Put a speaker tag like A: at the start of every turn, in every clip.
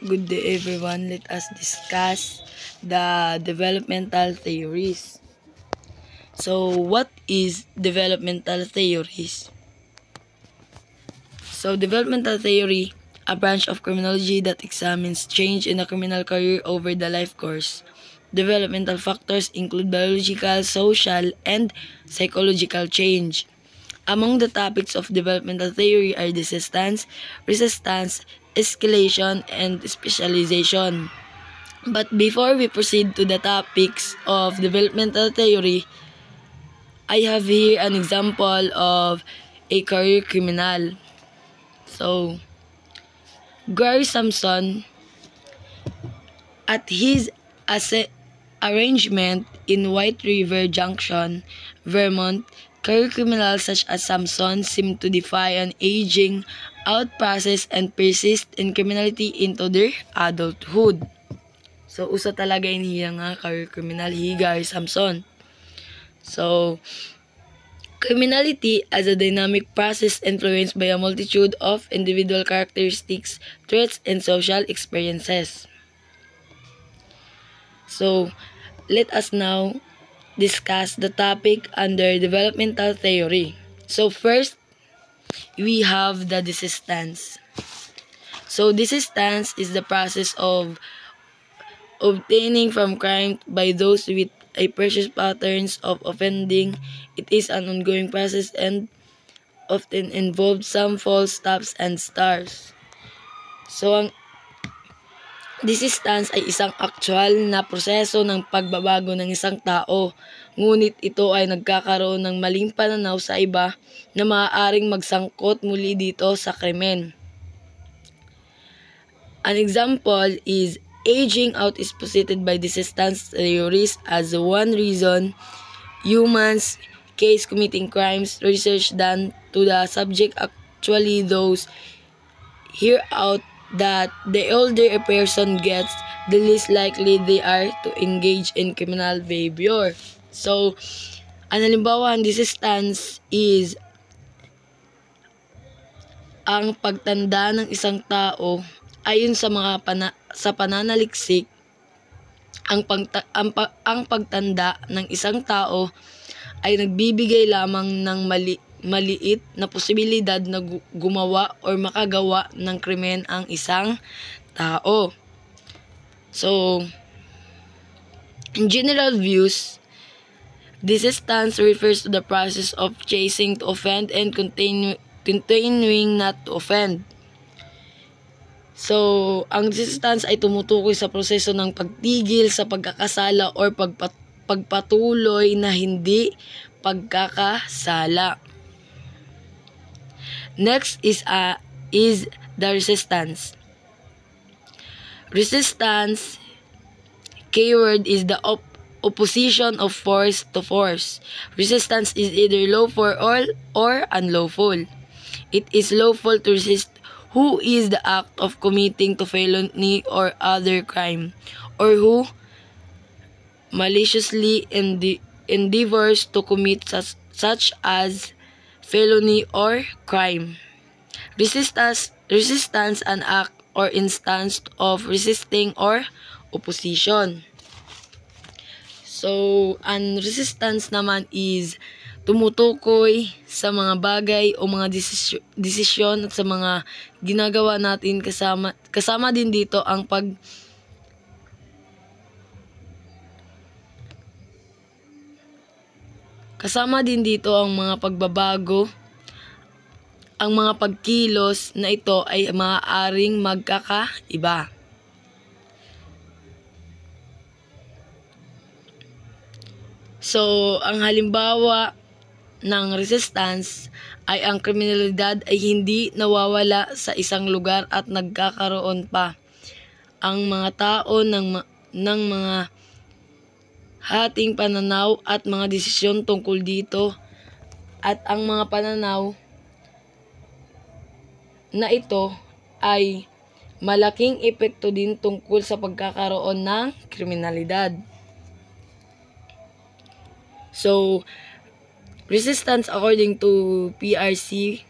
A: Good day everyone. Let us discuss the developmental theories. So what is developmental theories? So developmental theory, a branch of criminology that examines change in a criminal career over the life course. Developmental factors include biological, social, and psychological change. Among the topics of developmental theory are resistance, escalation, and specialization. But before we proceed to the topics of developmental theory, I have here an example of a career criminal. So, Gary Sampson, at his arrangement in White River Junction, Vermont, career criminals such as Sampson seem to defy an aging out process and persist in criminality into their adulthood. So, usa talaga niya nga career criminal, Gary Sampson. So, criminality as a dynamic process influenced by a multitude of individual characteristics, traits, and social experiences. So, let us now discuss the topic under developmental theory. So, first, we have the desistance. So, desistance is the process of obtaining from crime by those with a previous patterns of offending. It is an ongoing process and often involves some false stops and stars. So, ang desistance ay isang aktual na proseso ng pagbabago ng isang tao, ngunit ito ay nagkakaroon ng maling pananaw sa iba na maaaring magsangkot muli dito sa krimen. An example is aging out is posited by desistance theories as one reason humans case committing crimes. Research done to the subject actually those hear out that the older a person gets, the less likely they are to engage in criminal behavior. So, ang halimbawa ang desistance is ang pagtanda ng isang tao ayon sa mga pananaliksik. Ang pagtanda ng isang tao ay nagbibigay lamang ng maliit na posibilidad na gumawa o makagawa ng krimen ang isang tao. So, in general views, desistance refers to the process of chasing to offend and continuing not to offend. So, ang desistance ay tumutukoy sa proseso ng pagtigil sa pagkakasala or pagpatuloy na hindi pagkakasala. Next is the resistance. Resistance keyword is the opposition of force to force. Resistance is either lawful or unlawful. It is lawful to resist who is the act of committing to felony or other crime, or who maliciously endeavors to commit such as felony or crime. Resistance an act or instance of resisting or opposition. So, ang resistance naman is tumutukoy sa mga bagay o mga desisyon at sa mga ginagawa natin kasama din dito ang mga pagbabago, ang mga pagkilos na ito ay maaaring magkakaiba. So, ang halimbawa ng resistance ay ang kriminalidad ay hindi nawawala sa isang lugar at nagkakaroon pa. Ang mga tao ng mga hating pananaw at mga desisyon tungkol dito, at ang mga pananaw na ito ay malaking epekto din tungkol sa pagkakaroon ng kriminalidad. So, resistance according to PRC,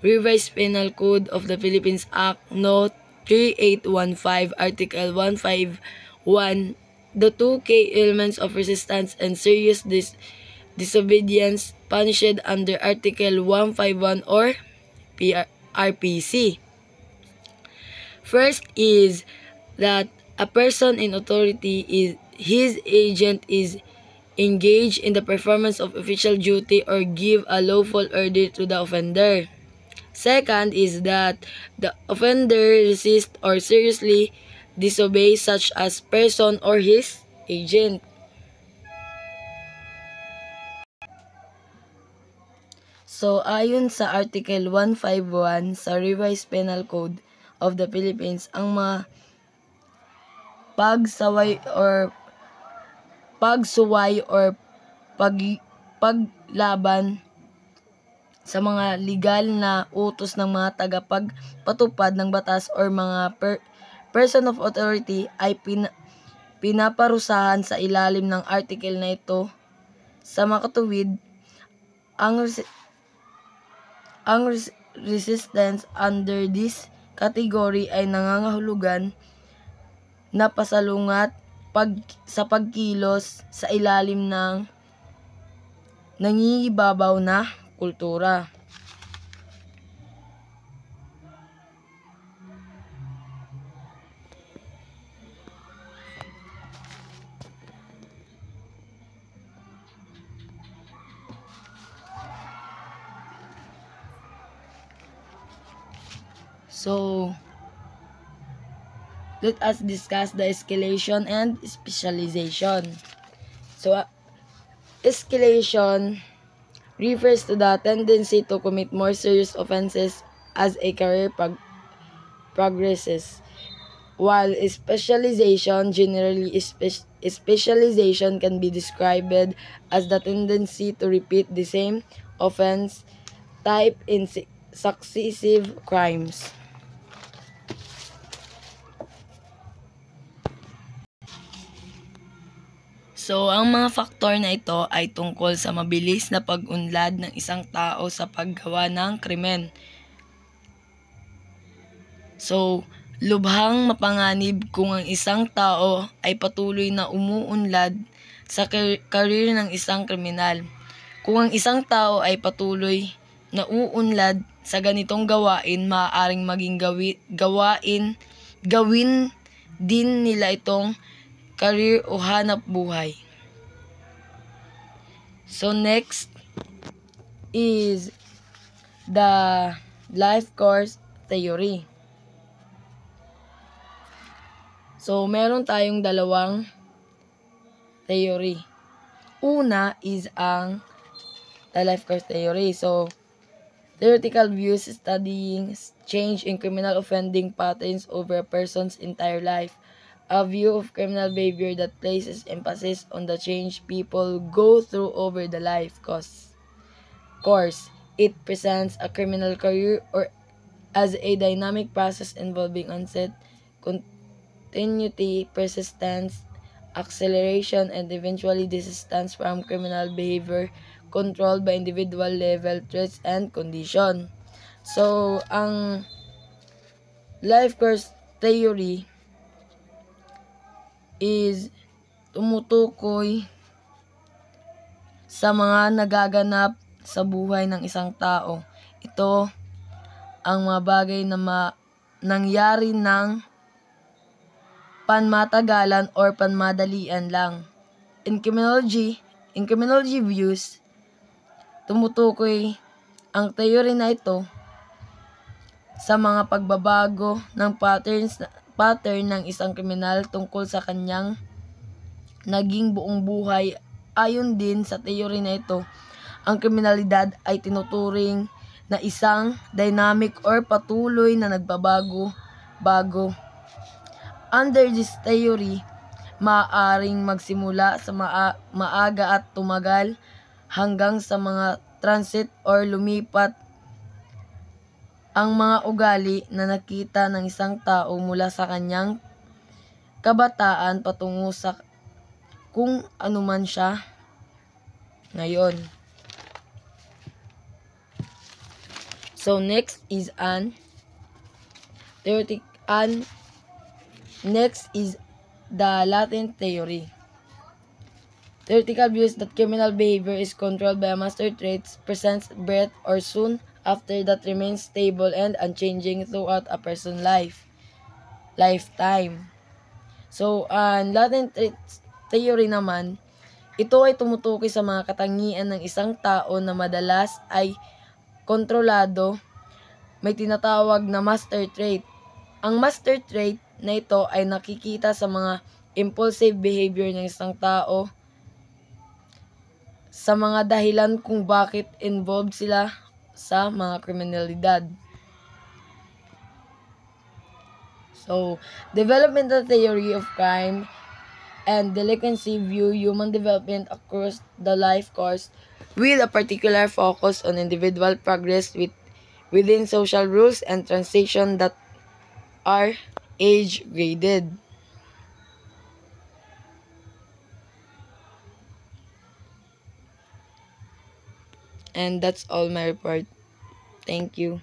A: Revised Penal Code of the Philippines Act, Note 3815, Article 151, the two key elements of resistance and serious disobedience punished under Article 151 or RPC. First is that a person in authority his agent is engaged in the performance of official duty or give a lawful order to the offender. Second is that the offender resists or seriously disobeys such as person or his agent. So, ayon sa Article 151 sa Revised Penal Code of the Philippines, ang mga pagsuway or paglaban sa mga legal na utos ng mga tagapagpatupad ng batas or mga person of authority ay pinaparusahan sa ilalim ng article na ito. Sa makatuwid, ang resistance under this category ay nangangahulugan na pasalungat sa pagkilos sa ilalim ng nangingibabaw na kultura. So, let us discuss the escalation and specialization. So, escalation refers to the tendency to commit more serious offenses as a career progresses, while specialization, generally specialization can be described as the tendency to repeat the same offense type in successive crimes. So, ang mga faktor na ito ay tungkol sa mabilis na pag-unlad ng isang tao sa paggawa ng krimen. So, lubhang mapanganib kung ang isang tao ay patuloy na umuunlad sa career ng isang kriminal. Kung ang isang tao ay patuloy na uunlad sa ganitong gawain, maaaring maging gawin din nila itong career o hanap buhay. So next is the life course theory. So meron tayong dalawang theory. Una is the life course theory. So theoretical views studying change in criminal offending patterns over a person's entire life. A view of criminal behavior that places emphasis on the change people go through over the life course. It presents a criminal career or as a dynamic process involving onset, continuity, persistence, acceleration, and eventually desistance from criminal behavior controlled by individual level threats and condition. So, ang life course theory is tumutukoy sa mga nagaganap sa buhay ng isang tao. Ito ang mga bagay na nangyari ng panmatagalan or panmadalian lang. In criminology views, tumutukoy ang theory na ito sa mga pagbabago ng pattern ng isang kriminal tungkol sa kanyang naging buong buhay. Ayon din sa theory na ito, ang kriminalidad ay tinuturing na isang dynamic or patuloy na nagbabago. Under this theory, maaaring magsimula sa maaga at tumagal hanggang sa mga transit or lumipat ang mga ugali na nakita ng isang tao mula sa kanyang kabataan patungo sa kung ano man siya ngayon. So next is And next is the latent theory. Theoretical views that criminal behavior is controlled by a master trait presents birth or soon after that remains stable and unchanging throughout a person's lifetime. So, latent traits theory naman, ito ay tumutukoy sa mga katangian ng isang tao na madalas ay kontrolado, may tinatawag na master trait. Ang master trait na ito ay nakikita sa mga impulsive behavior ng isang tao, sa mga dahilan kung bakit involved sila sa mga kriminalidad. So, developmental theory of crime and delinquency view human development across the life course with a particular focus on individual progress within social rules and transition that are age graded. And that's all my report. Thank you.